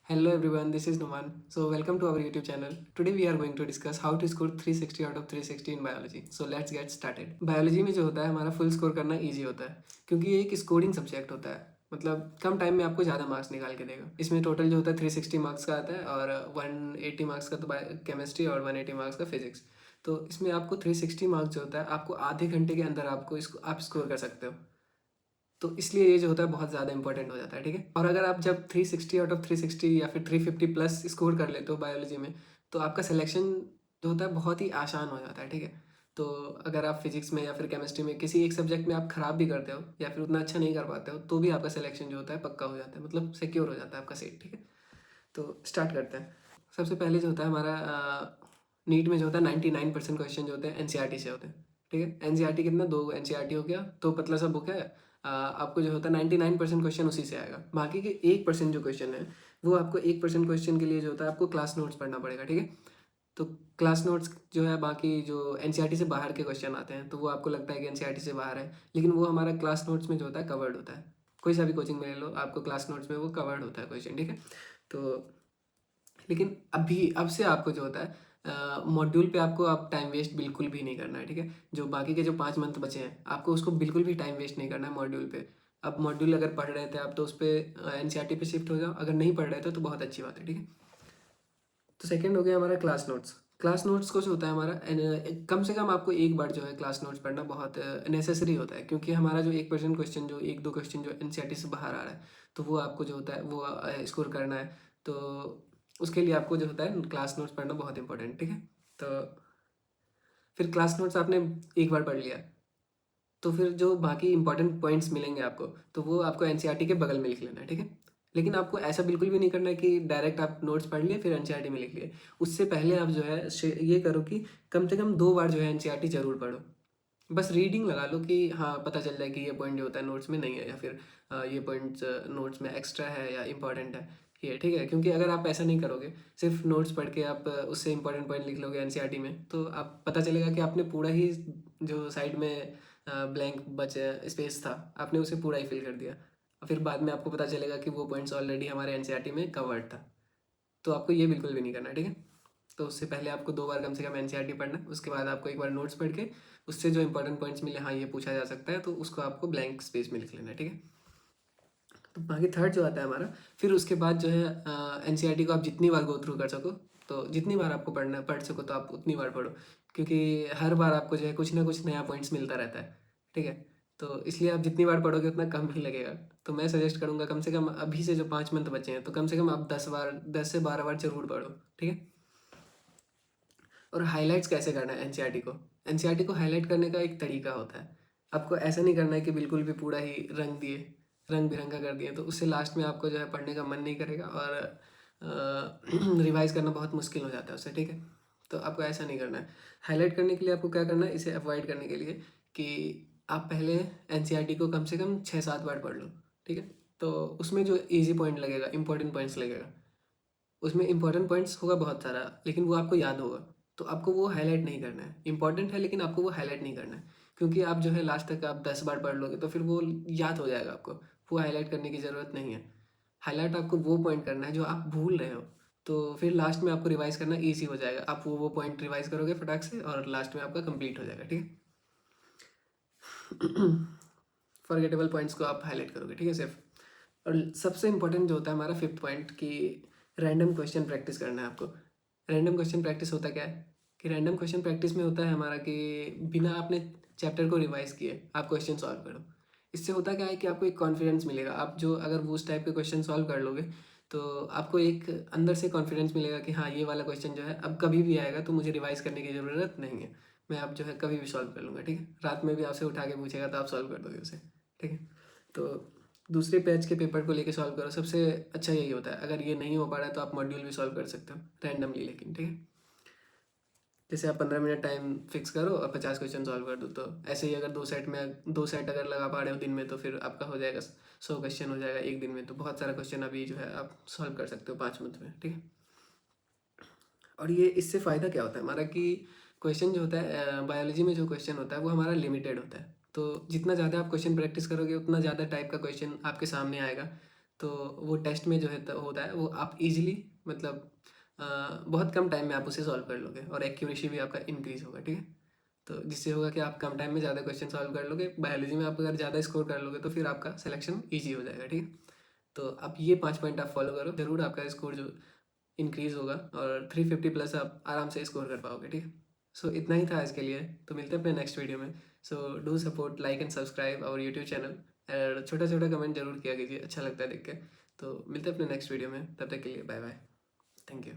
Hello everyone, this is Numan. So welcome to our YouTube channel. Today we are going to discuss how to score 360 out of 360 in biology. So let's get started. Biology में जो होता है हमारा full score करना easy होता है क्योंकि ये एक स्कोरिंग सब्जेक्ट होता है। मतलब कम टाइम में आपको ज़्यादा मार्क्स निकाल के देगा। इसमें टोटल जो होता है 360 मार्क्स का आता है और 180 मार्क्स का तो केमिस्ट्री और 180 मार्क्स का फिजिक्स। तो इसमें आपको 360 मार्क्स जो होता है आपको आधे घंटे के अंदर आपको इसको आप स्कोर कर सकते हो। तो इसलिए ये जो होता है बहुत ज़्यादा इंपॉर्टेंट हो जाता है, ठीक है। और अगर आप जब 360 आउट ऑफ 360 या फिर 350 प्लस स्कोर कर लेते हो बायोलॉजी में, तो आपका सिलेक्शन जो होता है बहुत ही आसान हो जाता है, ठीक है। तो अगर आप फिजिक्स में या फिर केमिस्ट्री में किसी एक सब्जेक्ट में आप ख़राब भी करते हो या फिर उतना अच्छा नहीं कर पाते हो, तो भी आपका सिलेक्शन जो होता है पक्का हो जाता है, मतलब सिक्योर हो जाता है आपका सीट, ठीक है। तो स्टार्ट करते हैं। सबसे पहले जो होता है हमारा नीट में जो होता है 99% क्वेश्चन जो होते हैं एनसीईआरटी से होते हैं, ठीक है। एनसीईआरटी कितना, 2 एनसीईआरटी हो गया, तो पतला सा बुक है। आपको जो होता है 99% क्वेश्चन उसी से आएगा। बाकी के 1% जो क्वेश्चन है वो आपको 1% क्वेश्चन के लिए जो होता है आपको क्लास नोट्स पढ़ना पड़ेगा, ठीक है। तो क्लास नोट्स जो है, बाकी जो एनसीईआरटी से बाहर के क्वेश्चन आते हैं तो वो आपको लगता है कि एनसीईआरटी से बाहर है, लेकिन वो हमारा क्लास नोट्स में जो होता है कवर्ड होता है। कोई सा भी कोचिंग में ले लो, आपको क्लास नोट्स में वो कवर्ड होता है क्वेश्चन, ठीक है। तो लेकिन अभी अब से आपको जो होता है मॉड्यूल पे आपको आप टाइम वेस्ट बिल्कुल भी नहीं करना है, ठीक है। जो बाकी के जो 5 मंथ बचे हैं आपको उसको बिल्कुल भी टाइम वेस्ट नहीं करना है मॉड्यूल पे। अब मॉड्यूल अगर पढ़ रहे थे आप तो उस पर एनसीईआरटी पे शिफ्ट हो जाओ, अगर नहीं पढ़ रहे थे तो बहुत अच्छी बात है, ठीक है। तो सेकंड हो गया हमारा क्लास नोट्स। क्लास नोट्स को जो होता है हमारा कम से कम आपको एक बार जो है क्लास नोट्स पढ़ना बहुत नेसेसरी होता है, क्योंकि हमारा जो 1% क्वेश्चन जो 1-2 क्वेश्चन जो एनसीईआरटी से बाहर आ रहा है तो वो आपको जो होता है वो स्कोर करना है। तो उसके लिए आपको जो होता है क्लास नोट्स पढ़ना बहुत इंपॉर्टेंट, ठीक है। तो फिर क्लास नोट्स आपने एक बार पढ़ लिया, तो फिर जो बाकी इंपॉर्टेंट पॉइंट्स मिलेंगे आपको तो वो आपको एनसीईआरटी के बगल में लिख लेना है, ठीक है। लेकिन आपको ऐसा बिल्कुल भी नहीं करना है कि डायरेक्ट आप नोट्स पढ़ लिए फिर एनसीईआरटी में लिख लिए। उससे पहले आप जो है ये करो कि कम से कम 2 बार जो है एनसीईआरटी जरूर पढ़ो। बस रीडिंग लगा लो कि हाँ पता चल जाए कि ये पॉइंट जो होता है नोट्स में नहीं है, या फिर ये पॉइंट्स नोट्स में एक्स्ट्रा है या इंपॉर्टेंट है ये, ठीक है। क्योंकि अगर आप ऐसा नहीं करोगे, सिर्फ नोट्स पढ़ के आप उससे इंपॉर्टेंट पॉइंट लिख लोगे एनसीईआरटी में, तो आप पता चलेगा कि आपने पूरा ही जो साइड में ब्लैंक बचे स्पेस था आपने उसे पूरा ही फिल कर दिया, और फिर बाद में आपको पता चलेगा कि वो पॉइंट्स ऑलरेडी हमारे एनसीईआरटी में कवर्ड था। तो आपको ये बिल्कुल भी नहीं करना है, ठीक है। तो उससे पहले आपको 2 बार कम से कम एनसीईआरटी पढ़ना है, उसके बाद आपको एक बार नोट्स पढ़ के उससे जो इंपॉर्टेंट पॉइंट्स मिले, हाँ ये पूछा जा सकता है, तो उसको आपको ब्लैंक स्पेस में लिख लेना है, ठीक है। तो बाकी थर्ड जो आता है हमारा, फिर उसके बाद जो है एनसीईआरटी को आप जितनी बार गो थ्रू कर सको, तो जितनी बार आपको पढ़ सको तो आप उतनी बार पढ़ो, क्योंकि हर बार आपको जो है कुछ ना कुछ नया पॉइंट्स मिलता रहता है, ठीक है। तो इसलिए आप जितनी बार पढ़ोगे उतना कम ही लगेगा। तो मैं सजेस्ट करूँगा कम से कम अभी से जो 5 मंथ बचे हैं तो कम से कम आप 10 बार, 10 से 12 बार जरूर पढ़ो, ठीक है। और हाइलाइट्स कैसे करना है एनसीईआरटी को? एनसीईआरटी को हाईलाइट करने का एक तरीका होता है। आपको ऐसा नहीं करना है कि बिल्कुल भी पूरा ही रंग दिए, रंग बिरंगा कर दिए, तो उससे लास्ट में आपको जो है पढ़ने का मन नहीं करेगा और रिवाइज करना बहुत मुश्किल हो जाता है उससे, ठीक है। तो आपको ऐसा नहीं करना है। हाईलाइट करने के लिए आपको क्या करना है, इसे अवॉइड करने के लिए कि आप पहले एनसीईआरटी को कम से कम 6-7 बार पढ़ लो, ठीक है। तो उसमें जो इजी पॉइंट लगेगा, इंपॉर्टेंट पॉइंट्स लगेगा, उसमें इंपॉर्टेंट पॉइंट्स होगा बहुत सारा, लेकिन वो आपको याद होगा, तो आपको वो हाईलाइट नहीं करना है। इंपॉर्टेंट है लेकिन आपको वो हाईलाइट नहीं करना है, क्योंकि आप जो है लास्ट तक आप 10 बार पढ़ लोगे तो फिर वो याद हो जाएगा आपको। वो हाईलाइट करने की ज़रूरत नहीं है। हाईलाइट आपको वो पॉइंट करना है जो आप भूल रहे हो, तो फिर लास्ट में आपको रिवाइज करना ईजी हो जाएगा। आप वो पॉइंट रिवाइज करोगे फटाक से और लास्ट में आपका कंप्लीट हो जाएगा, ठीक है। फॉरगेटेबल पॉइंट्स को आप हाईलाइट करोगे, ठीक है, सिर्फ। और सबसे इंपॉर्टेंट जो होता है हमारा फिफ्थ पॉइंट कि रैंडम क्वेश्चन प्रैक्टिस करना है आपको। रैंडम क्वेश्चन प्रैक्टिस होता क्या है कि रैंडम क्वेश्चन प्रैक्टिस में होता है हमारा कि बिना आपने चैप्टर को रिवाइज किए आप क्वेश्चन सॉल्व करो। इससे होता क्या है कि आपको एक कॉन्फिडेंस मिलेगा। आप जो अगर वो उस टाइप के क्वेश्चन सॉल्व कर लोगे तो आपको एक अंदर से कॉन्फिडेंस मिलेगा कि हाँ ये वाला क्वेश्चन जो है अब कभी भी आएगा तो मुझे रिवाइज करने की ज़रूरत नहीं है, मैं अब जो है कभी भी सॉल्व कर लूँगा, ठीक है। रात में भी आपसे उठा के पूछेगा तो आप सॉल्व कर दोगे उसे, ठीक है। तो दूसरे बैच के पेपर को लेके सॉल्व करो, सबसे अच्छा यही होता है। अगर ये नहीं हो पा रहा है तो आप मॉड्यूल भी सॉल्व कर सकते हो रैंडमली, लेकिन ठीक है। जैसे आप 15 मिनट टाइम फिक्स करो और 50 क्वेश्चन सॉल्व कर दो, तो ऐसे ही अगर 2 सेट अगर लगा पा रहे हो दिन में तो फिर आपका हो जाएगा 100 क्वेश्चन हो जाएगा एक दिन में। तो बहुत सारा क्वेश्चन अभी जो है आप सॉल्व कर सकते हो 5 मंथ में, ठीक है। और ये इससे फ़ायदा क्या होता है हमारा कि क्वेश्चन जो होता है बायोलॉजी में जो क्वेश्चन होता है वो हमारा लिमिटेड होता है। तो जितना ज़्यादा आप क्वेश्चन प्रैक्टिस करोगे उतना ज़्यादा टाइप का क्वेश्चन आपके सामने आएगा। तो वो टेस्ट में जो है होता है वो आप इजीली मतलब बहुत कम टाइम में आप उसे सॉल्व कर लोगे और एक्यूरेसी भी आपका इंक्रीज होगा, ठीक है। तो जिससे होगा कि आप कम टाइम में ज़्यादा क्वेश्चन सॉल्व कर लोगे। बायोलॉजी में आप अगर ज़्यादा स्कोर कर लोगे तो फिर आपका सिलेक्शन ईजी हो जाएगा, ठीक है। तो आप ये 5 पॉइंट आप फॉलो करो, ज़रूर आपका स्कोर जो इंक्रीज़ होगा और 350 प्लस आप आराम से स्कोर कर पाओगे, ठीक है। सो इतना ही था आज के लिए, तो मिलते हैं अपने नेक्स्ट वीडियो में। So do support, like and subscribe our YouTube channel और छोटा छोटा कमेंट जरूर किया कीजिए, अच्छा लगता है देख के। तो मिलते हैं अपने नेक्स्ट वीडियो में, तब तक के लिए बाय बाय, थैंक यू।